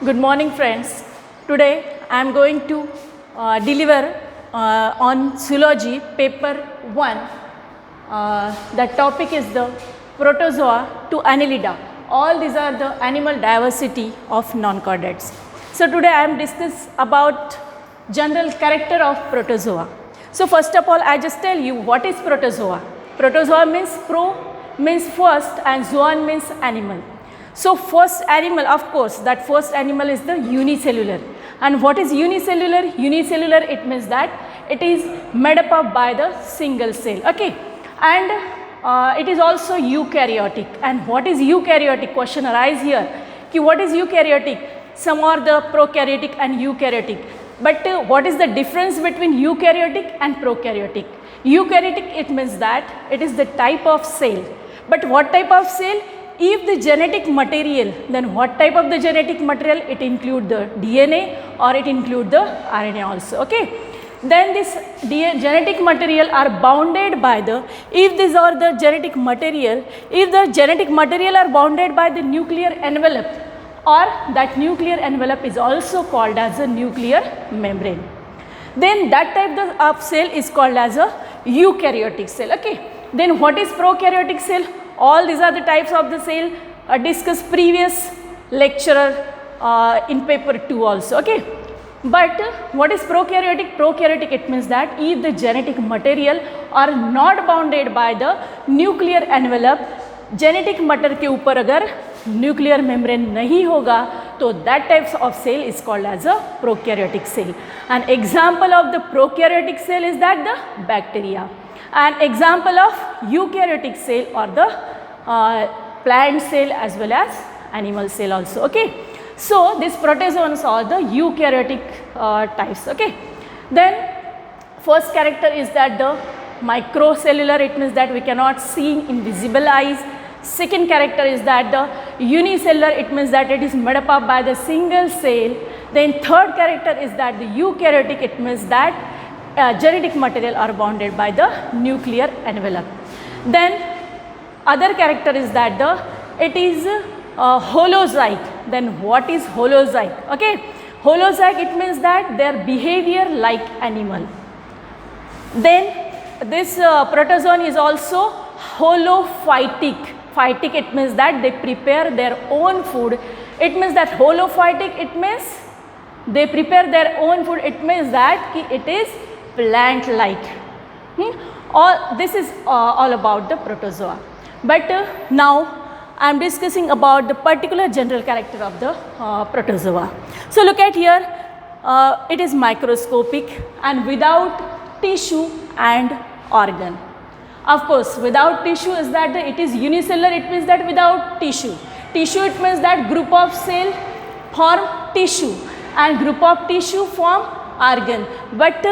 Good morning friends. Today I am going to deliver on zoology paper 1. The topic is the protozoa to annelida. All these are the animal diversity of non-chordates. So today I am discuss about general character of protozoa. So first of all I just tell you what is protozoa. Protozoa means pro means first and zoon means animal. So first animal, of course, that first animal is the unicellular. And what is unicellular? Unicellular, it means that it is made up by the single cell. Okay, and it is also eukaryotic. And what is eukaryotic? Question arise here. Ki what is eukaryotic? Some are the prokaryotic and eukaryotic. But what is the difference between eukaryotic and prokaryotic? Eukaryotic, it means that it is the type of cell. But what type of cell? If the genetic material, then what type of the genetic material? It include the DNA or it include the RNA also. Okay. Then this genetic material are bounded by the, if these are the genetic material, if the genetic material are bounded by the nuclear envelope, or that nuclear envelope is also called as a nuclear membrane, then that type of cell is called as a eukaryotic cell. Okay. Then what is prokaryotic cell? All these are the types of the cell discussed previous lecturer in paper 2 also. Okay. But what is prokaryotic? Prokaryotic, it means that if the genetic material are not bounded by the nuclear envelope, genetic matter के ऊपर अगर nuclear membrane नहीं होगा तो that types of cell is called as a prokaryotic cell. An example of the prokaryotic cell is that the bacteria. An example of eukaryotic cell or the plant cell as well as animal cell also. Okay. So these protozoans are the eukaryotic types. Okay. Then first character is that the microcellular, it means that we cannot see in visible eyes. Second character is that the unicellular, it means that it is made up by the single cell. Then third character is that the eukaryotic, it means that genetic material are bounded by the nuclear envelope. Then other character is that it is holozoic. Then what is holozoic? Okay, holozoic, it means that their behavior like animal. Then this protozoan is also holophytic. Phytic, it means that they prepare their own food. It means that holophytic, it means they prepare their own food. It means that it is plant like. All this is all about the protozoa. But now I am discussing about the particular general character of the protozoa. So look at here, it is microscopic and without tissue and organ. Of course, without tissue is that it is unicellular, it means that without tissue. Tissue, it means that group of cell form tissue and group of tissue form organ. But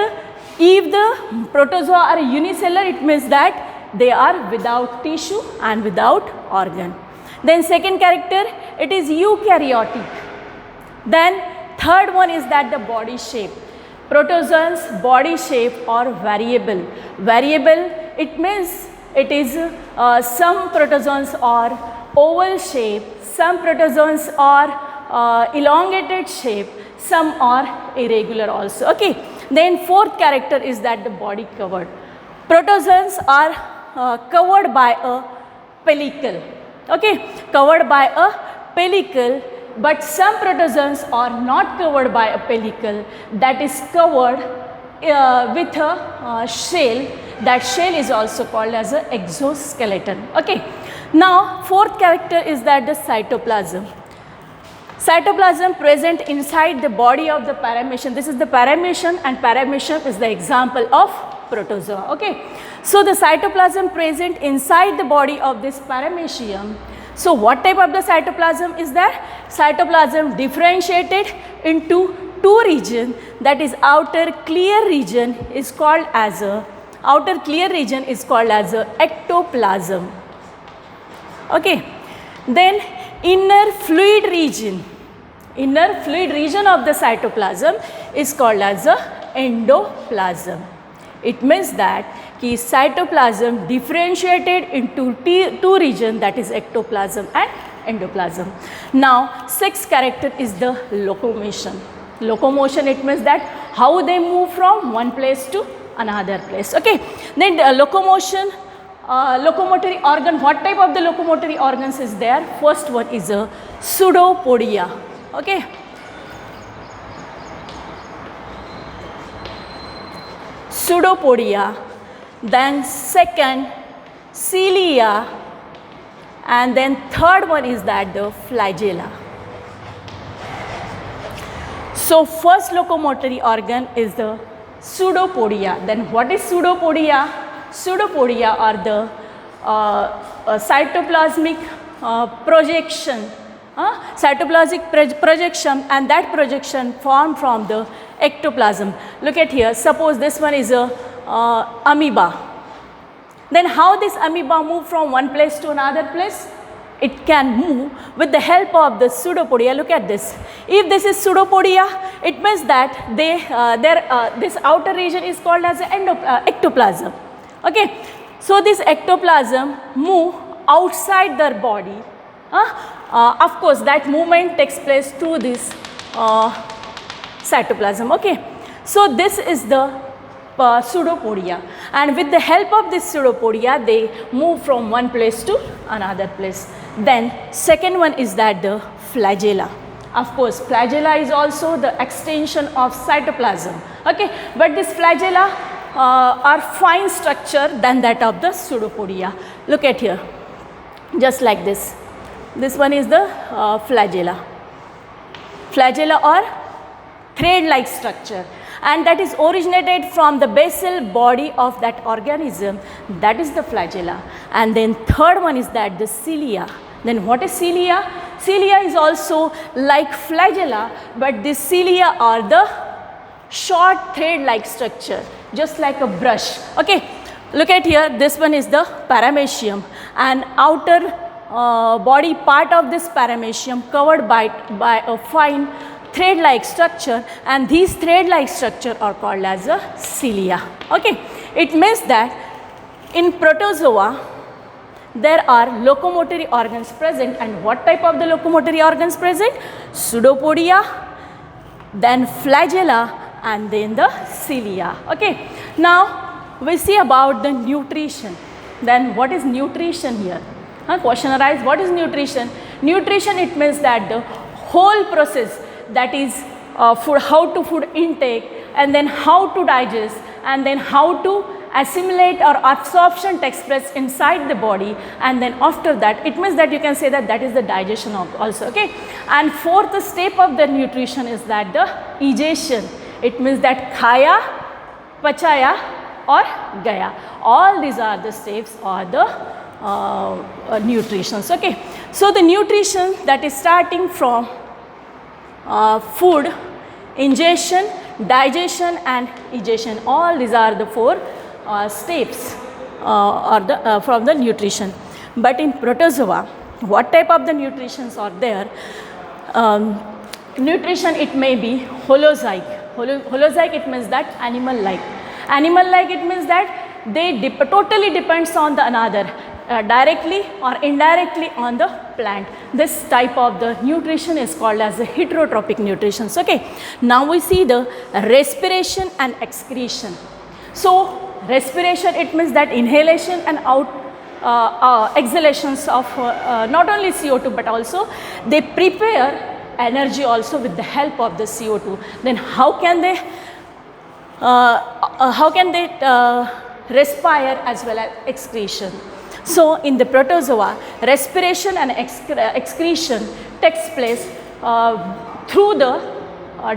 if the protozoa are unicellular, it means that they are without tissue and without organ. Then second character, it is eukaryotic. Then third one is that the body shape. Protozoans body shape are variable. Variable, it means it is some protozoans are oval shape, some protozoans are elongated shape, some are irregular also. Okay. Then fourth character is that the body covered. Protozoans are covered by a pellicle. Okay, covered by a pellicle, but some protozoans are not covered by a pellicle, that is covered with a shell. That shell is also called as an exoskeleton. Okay. Now fourth character is that the cytoplasm. Cytoplasm present inside the body of the paramecium. This is the paramecium and paramecium is the example of protozoa. Okay. So the cytoplasm present inside the body of this paramecium. So what type of the cytoplasm is there? Cytoplasm differentiated into two regions, that is outer clear region is called as a ectoplasm. Okay. Then inner fluid region of the cytoplasm is called as a endoplasm. It means that कि cytoplasm differentiated into two regions, that is ectoplasm and endoplasm. Now, sixth character is the locomotion. Locomotion, it means that how they move from one place to another place. Okay. Then locomotion, locomotory organ, what type of the locomotory organs is there? First one is a pseudopodia. Okay. Pseudopodia, then second cilia, and then third one is that the flagella. So first locomotory organ is the pseudopodia. Then what is pseudopodia? Pseudopodia are the cytoplasmic projection, cytoplasmic projection, and that projection formed from the ectoplasm. Look at here, suppose this one is a amoeba. Then how this amoeba move from one place to another place? It can move with the help of the pseudopodia. Look at this. If this is pseudopodia, it means that this outer region is called as ectoplasm. Okay. So this ectoplasm move outside their body. Of course, that movement takes place through this cytoplasm. Okay. So this is the pseudopodia, and with the help of this pseudopodia they move from one place to another place. Then second one is that the flagella. Of course, flagella is also the extension of cytoplasm. Okay, but this flagella are fine structure than that of the pseudopodia. Look at here, just like this. This one is the flagella. Flagella or thread-like structure, and that is originated from the basal body of that organism, that is the flagella. And then third one is that the cilia. Then what is cilia? Cilia is also like flagella, but the cilia are the short thread-like structure, just like a brush. Okay, look at here, this one is the paramecium, and outer body part of this paramecium covered by a fine thread-like structure, and these thread-like structure are called as a cilia. Okay, it means that in protozoa there are locomotory organs present, and what type of the locomotory organs present? Pseudopodia, then flagella, and then the cilia. Okay, now we see about the nutrition. Then what is nutrition here? Question arises, what is nutrition? Nutrition, it means that the whole process, that is food, how to food intake, and then how to digest, and then how to assimilate or absorption takes place inside the body, and then after that, it means that you can say that that is the digestion of also. Okay, and fourth step of the nutrition is that the egestion. It means that khaya, pachaya or gaya. All these are the steps or the nutritions. Okay, so the nutrition that is starting from food, ingestion, digestion and egestion, all these are the four steps from the nutrition. But in protozoa, what type of the nutritions are there? Nutrition, it may be holozoic. Holozoic, it means that animal-like. Animal-like, it means that they totally depends on the another, directly or indirectly on the plant. This type of the nutrition is called as the heterotrophic nutrition. Okay, now we see the respiration and excretion. So respiration, it means that inhalation and exhalations of not only CO2 but also they prepare energy also with the help of the CO2. Then how can they respire as well as excretion? So in the protozoa, respiration and excretion takes place through the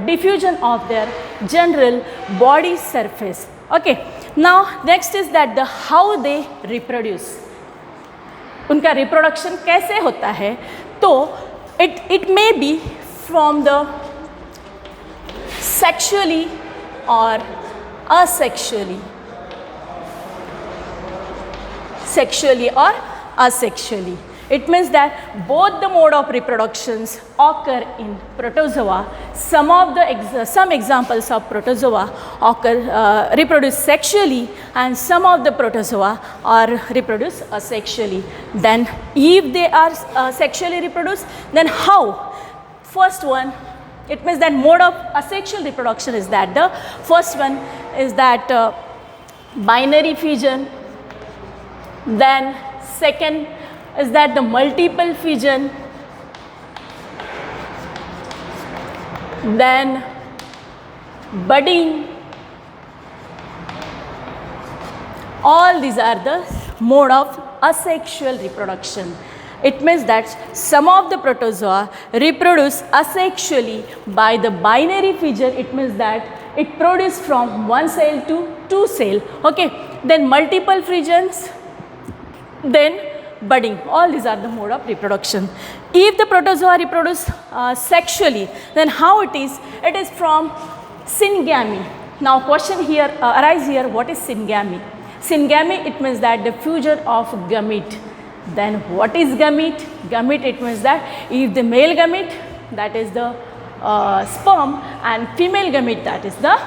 diffusion of their general body surface. Okay, now next is that the how they reproduce. उनका reproduction कैसे होता है? तो it may be from the sexually or asexually. Sexually or asexually. It means that both the mode of reproductions occur in protozoa. Some examples of protozoa reproduce sexually, and some of the protozoa are reproduce asexually. Then if they are sexually reproduced, then how? First one, it means that mode of asexual reproduction is that the first one is that binary fission. Then second is that the multiple fission. Then budding. All these are the mode of asexual reproduction. It means that some of the protozoa reproduce asexually by the binary fission. It means that it produces from one cell to two cell. Okay. Then multiple fissions. Then budding. All these are the mode of reproduction. If the protozoa reproduce sexually, then how it is? It is from syngamy. Now question here arise here, what is syngamy? Syngamy, it means that the fusion of gamete. Then what is gamete? Gamete, it means that if the male gamete, that is the sperm, and female gamete, that is the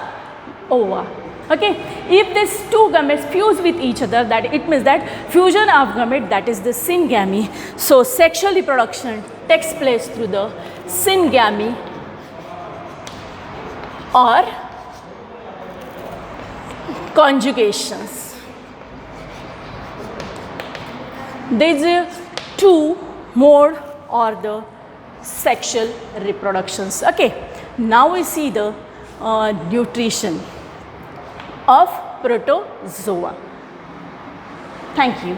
ova. Okay, if these two gametes fuse with each other, that it means that fusion of gamete, that is the syngamy. So sexual reproduction takes place through the syngamy or conjugations. These two mode or the sexual reproductions. Okay, now we see the nutrition of protozoa. Thank you.